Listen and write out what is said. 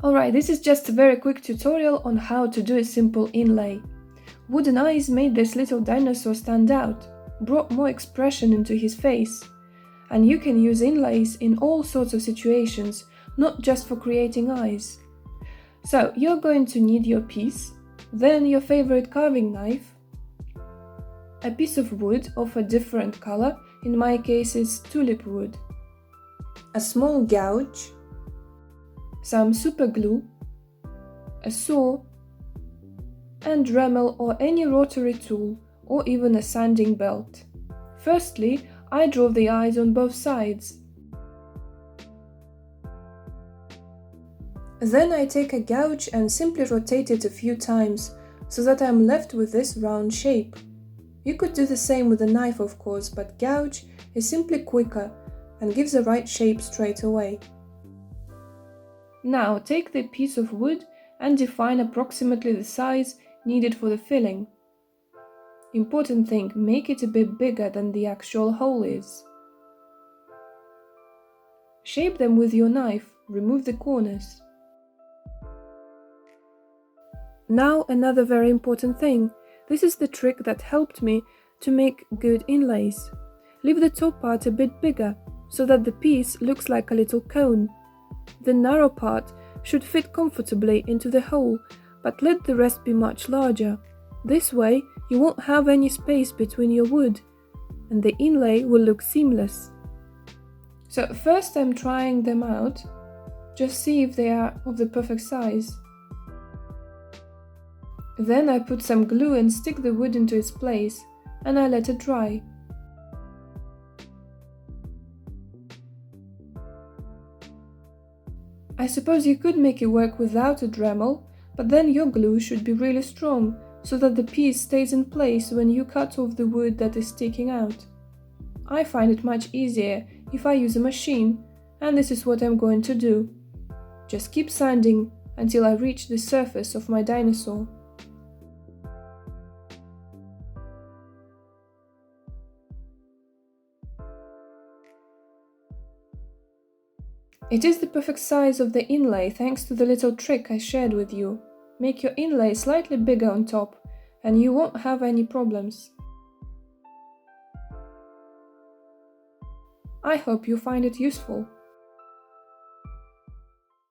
Alright, this is just a very quick tutorial on how to do a simple inlay. Wooden eyes made this little dinosaur stand out, brought more expression into his face. And you can use inlays in all sorts of situations, not just for creating eyes. So you're going to need your piece, then your favorite carving knife, a piece of wood of a different color, in my case is tulip wood, a small gouge, some super glue, a saw, and Dremel or any rotary tool, or even a sanding belt. Firstly, I draw the eyes on both sides. Then I take a gouge and simply rotate it a few times, so that I'm left with this round shape. You could do the same with a knife, of course, but gouge is simply quicker and gives the right shape straight away. Now take the piece of wood and define approximately the size needed for the filling. Important thing, make it a bit bigger than the actual hole is. Shape them with your knife, remove the corners. Now another very important thing. This is the trick that helped me to make good inlays. Leave the top part a bit bigger, so that the piece looks like a little cone. The narrow part should fit comfortably into the hole, but let the rest be much larger. This way you won't have any space between your wood, and the inlay will look seamless. So first I'm trying them out, just see if they are of the perfect size. Then I put some glue and stick the wood into its place, and I let it dry. I suppose you could make it work without a Dremel, but then your glue should be really strong, so that the piece stays in place when you cut off the wood that is sticking out. I find it much easier if I use a machine, and this is what I'm going to do. Just keep sanding until I reach the surface of my dinosaur. It is the perfect size of the inlay thanks to the little trick I shared with you. Make your inlay slightly bigger on top, and you won't have any problems. I hope you find it useful.